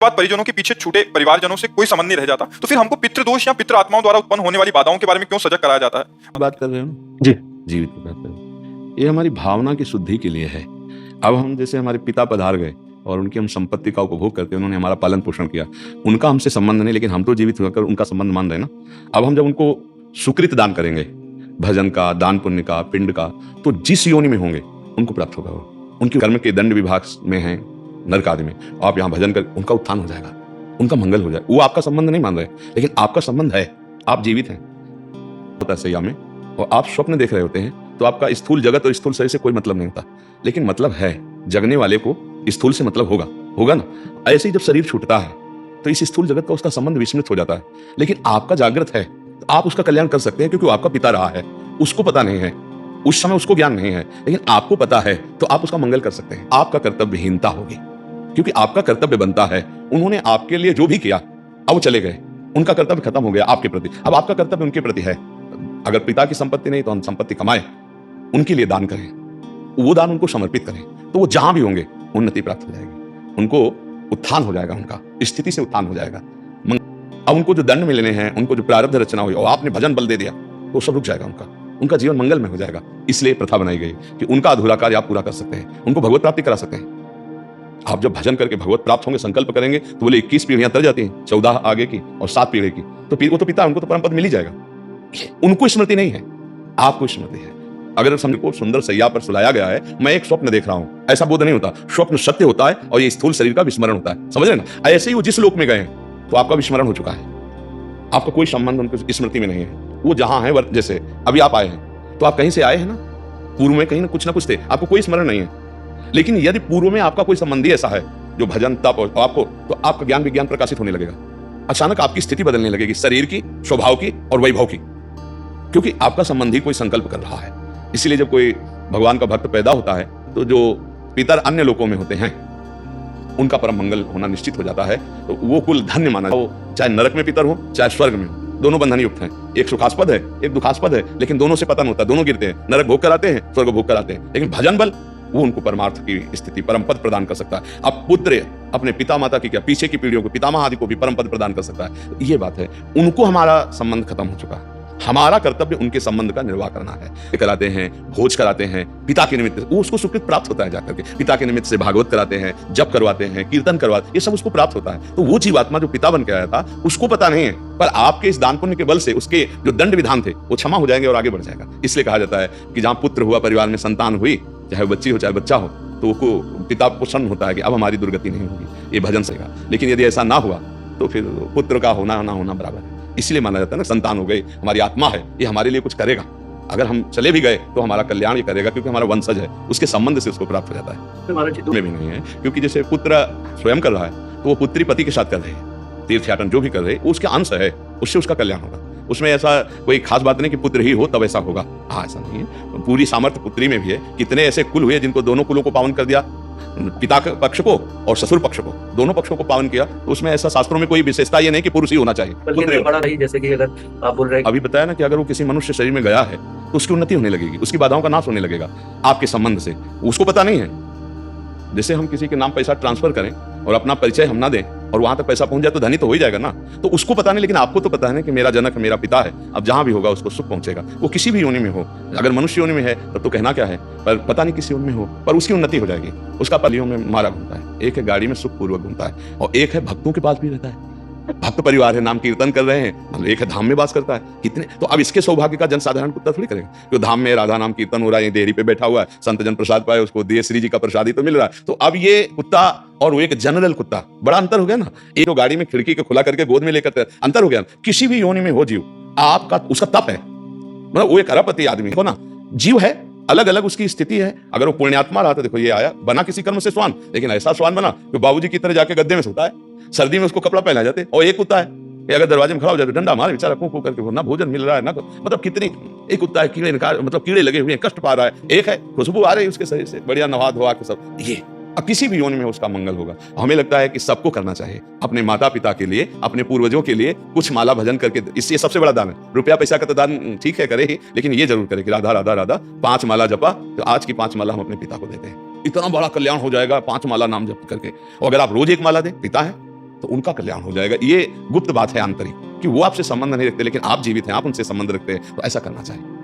बाद परिजनों के पीछे छूटे परिवारजनों से कोई संबंध नहीं रह जाता, तो फिर हमको पितृदोष या पितृ आत्माओं द्वारा उत्पन्न होने वाली बाधाओं के बारे में क्यों सजग कराया जाता है? बात कर रहे हो ना? जी। जीवित की बात कर रहे हो। ये हमारी भावना की शुद्धि के लिए है। अब हम जैसे हमारे पिता पधार गए और उनकी हम संपत्ति का उपभोग करते हैं, उन्होंने हमारा पालन पोषण किया, उनका हमसे संबंध नहीं, लेकिन हम तो जीवित होकर उनका संबंध मान रहे हैं ना। अब हम जब उनको सुकृत दान करेंगे, भजन का, दान पुण्य का, पिंड का, तो जिस योनि में होंगे उनको प्राप्त होगा। वो उनके कर्म के दंड विभाग में है, नरक आदि में, आप यहाँ भजन कर, उनका उत्थान हो जाएगा, उनका मंगल हो जाएगा। वो आपका संबंध नहीं मान रहे, लेकिन आपका संबंध है, आप जीवित हैं। होता है सैया में, और आप स्वप्न देख रहे होते हैं, तो आपका स्थूल जगत और स्थूल शरीर से कोई मतलब नहीं होता, लेकिन मतलब है जगने वाले को स्थूल से मतलब होगा ना। ऐसे ही जब शरीर छूटता है तो इस स्थूल जगत का उसका संबंध विस्मृत हो जाता है, लेकिन आपका जागृत है, तो आप उसका कल्याण कर सकते हैं, क्योंकि वो आपका पिता रहा है। उसको पता नहीं है, उस समय उसको ज्ञान नहीं है, लेकिन आपको पता है, तो आप उसका मंगल कर सकते हैं। आपका कर्तव्यहीनता होगी, क्योंकि आपका कर्तव्य बनता है। उन्होंने आपके लिए जो भी किया, अब वो चले गए, उनका कर्तव्य खत्म हो गया आपके प्रति, अब आपका कर्तव्य उनके प्रति है। अगर पिता की संपत्ति नहीं तो हम संपत्ति कमाएं, उनके लिए दान करें, वो दान उनको समर्पित करें, तो वो जहां भी होंगे उन्नति प्राप्त हो जाएगी, उनको उत्थान हो जाएगा, उनका स्थिति से उत्थान हो जाएगा। अब उनको जो दंड मिलने हैं, उनको जो प्रारब्ध रचना हुई और आपने भजन बल दे दिया, तो सब रुक जाएगा, उनका जीवन मंगल में हो जाएगा। इसलिए प्रथा बनाई गई कि उनका अधूरा कार्य आप पूरा कर सकते हैं, उनको भगवत प्राप्ति करा सकते हैं। आप जब भजन करके भगवत प्राप्त होंगे, संकल्प करेंगे, तो बोले 21 पीढ़ियां तर जाती हैं, 14 आगे की और 7 पीढ़ी की, तो वो तो पिता, उनको तो परम पद मिल ही जाएगा। उनको स्मृति नहीं है, आपको स्मृति है। अगर समझ को सुंदर सैया पर सुलाया गया है, मैं एक स्वप्न देख रहा हूं, ऐसा बोध नहीं होता। स्वप्न सत्य होता है और ये स्थूल शरीर का विस्मरण होता है, समझ रहे ना। ऐसे ही वो जिस लोक में गए हैं, तो आपका विस्मरण हो चुका है, आपका कोई संबंध उनकी स्मृति में नहीं है। वो जहां है, जैसे अभी आप आए हैं, तो आप कहीं से आए हैं ना, पूर्व में कहीं ना कुछ थे, आपको कोई स्मरण नहीं है। लेकिन यदि पूर्व में आपका कोई संबंधी ऐसा है जो भजन तप और आपको, तो आपका ज्ञान विज्ञान प्रकाशित होने लगेगा। अचानक आपकी स्थिति बदलने लगेगी, शरीर की, स्वभाव की और वैभव की, क्योंकि आपका संबंधी कोई संकल्प कर रहा है। इसलिए जब कोई भगवान का भक्त पैदा होता है, तो जो पितर अन्य लोकों में होते हैं, उनका परम मंगल होना निश्चित हो जाता है। तो वो कुल धन्य माना, वो चाहे नरक में पितर हो चाहे स्वर्ग में हो, दोनों बंधन युक्त हैं। एक सुखास्पद है, एक दुखास्पद है, लेकिन दोनों से पतन होता है, दोनों गिरते हैं। नरक भोग कराते हैं, स्वर्ग भोग कराते हैं, लेकिन भजन बल वो उनको परमार्थ की स्थिति, परम पद प्रदान कर सकता है। अब पुत्र अपने पिता माता की क्या, पीछे की पीढ़ियों को, पितामह आदि को भी परम पद प्रदान कर सकता है। ये बात है, उनको हमारा संबंध खत्म हो चुका है। हमारा कर्तव्य उनके संबंध का निर्वाह करना है। कराते हैं, भोज कराते हैं पिता के निमित्त, वो उसको सुकृत प्राप्त होता है जाकर के। पिता के निमित्त से भागवत कराते हैं, जप करवाते हैं, कीर्तन करवाते, ये सब उसको प्राप्त होता है। तो वो जीवात्मा जो पिता बन के आया था, उसको पता नहीं है, पर आपके इस दान पुण्य के बल से उसके जो दंड विधान थे, वो क्षमा हो जाएंगे और आगे बढ़ जाएगा। इसलिए कहा जाता है कि जहां पुत्र हुआ, परिवार में संतान हुई, चाहे बच्ची हो चाहे बच्चा हो, तो वो पिता प्रसन्न होता है कि अब हमारी दुर्गति नहीं होगी, ये भजन सहेगा। लेकिन यदि ऐसा ना हुआ, तो फिर पुत्र का होना ना होना बराबर है। इसलिए माना जाता है ना, संतान हो गई, हमारी आत्मा है, ये हमारे लिए कुछ करेगा। अगर हम चले भी गए तो हमारा कल्याण ये करेगा, क्योंकि हमारा वंशज है, उसके संबंध से उसको प्राप्त हो जाता है। हमारे चित्तों में भी नहीं है, क्योंकि जैसे पुत्र स्वयं कर रहा है, तो वो पुत्री पति के साथ कर रहे हैं, तीर्थयाटन जो भी कर रहे हैं, वो उसके अंश है, उससे उसका कल्याण होगा। उसमें ऐसा कोई खास बात नहीं कि पुत्र ही हो तब ऐसा होगा, हाँ ऐसा नहीं है। पूरी सामर्थ्य पुत्री में भी है। कितने ऐसे कुल हुए जिनको दोनों कुलों को पावन कर दिया, पिता के पक्ष को और ससुर पक्ष को, दोनों पक्षों को पावन किया। तो उसमें ऐसा शास्त्रों में कोई विशेषता ये नहीं कि पुरुष ही होना चाहिए। बड़ा रही, जैसे कि अगर आप बोल रहे हैं, अभी बताया ना कि अगर वो किसी मनुष्य शरीर में गया है, तो उसकी उन्नति होने लगेगी, उसकी बाधाओं का नाश होने लगेगा आपके संबंध से। उसको पता नहीं है। जैसे हम किसी के नाम पैसा ट्रांसफर करें और अपना परिचय हम ना दें और वहां तक पैसा पहुंच जाए, तो धनी तो हो ही जाएगा ना। तो उसको पता नहीं, लेकिन आपको तो पता है ना कि मेरा जनक मेरा पिता है, अब जहां भी होगा उसको सुख पहुंचेगा। वो किसी भी योनि में हो, अगर मनुष्य योनि में है तब तो कहना क्या है, पर पता नहीं किसी योनि में हो, पर उसकी उन्नति हो जाएगी। उसका पलियों में मारा घूमता है, एक है गाड़ी में सुख पूर्वक घूमता है, और एक है भक्तों के पास भी रहता है, भक्त परिवार है, नाम कीर्तन कर रहे हैं। एक है धाम में वास करता है। कितने, तो अब इसके सौभाग्य का जनसाधारण कुत्ता थोड़ी करेगा। जो धाम में राधा नाम कीर्तन हो रहा है, देहरी पे बैठा हुआ है, संत जन प्रसाद पाए, उसको दिए श्री जी का प्रसाद ही तो मिल रहा है। तो अब ये कुत्ता और वो एक जनरल कुत्ता, बड़ा अंतर हो गया ना। एक तो गाड़ी में खिड़की को खुला करके गोद में लेकर, अंतर हो गया। किसी भी योनि में हो जीव, आपका उसका तप है, मतलब वो एक अरबपति आदमी हो ना, जीव है, अलग अलग उसकी स्थिति है। अगर वो पुण्यात्मा रहा तो देखो, ये आया बना किसी कर्म से स्वान, लेकिन ऐसा स्वान बना कि बाबूजी की तरह जाके गद्दे में सोता है, सर्दी में उसको कपड़ा पहना जाते। और एक कुत्ता है कि अगर दरवाजे में खड़ा हो जाए, डंडा मार, बेचारा कू करके, ना भोजन मिल रहा है ना, मतलब कितनी, एक कुत्ता है कीड़े मतलब कीड़े लगे हुए हैं, कष्ट पा रहा है। एक है खुशबू आ रही है उसके शरीर से, बढ़िया नहा धोआ के सब। ये अब किसी भी योनि में उसका मंगल होगा। हमें लगता है कि सबको करना चाहिए, अपने माता पिता के लिए, अपने पूर्वजों के लिए कुछ माला भजन करके, इससे सबसे बड़ा दान है। रुपया पैसा का तो दान ठीक है करे ही, लेकिन ये जरूर करे कि राधा राधा राधा 5 माला जपा, तो आज की 5 माला हम अपने पिता को देते हैं, इतना बड़ा कल्याण हो जाएगा 5 माला नाम जप करके। और अगर आप रोज 1 माला दें, पिता है तो उनका कल्याण हो जाएगा। ये गुप्त बात है आंतरिक, कि वो आपसे संबंध नहीं रखते लेकिन आप जीवित हैं, आप उनसे संबंध रखते हैं, तो ऐसा करना चाहिए।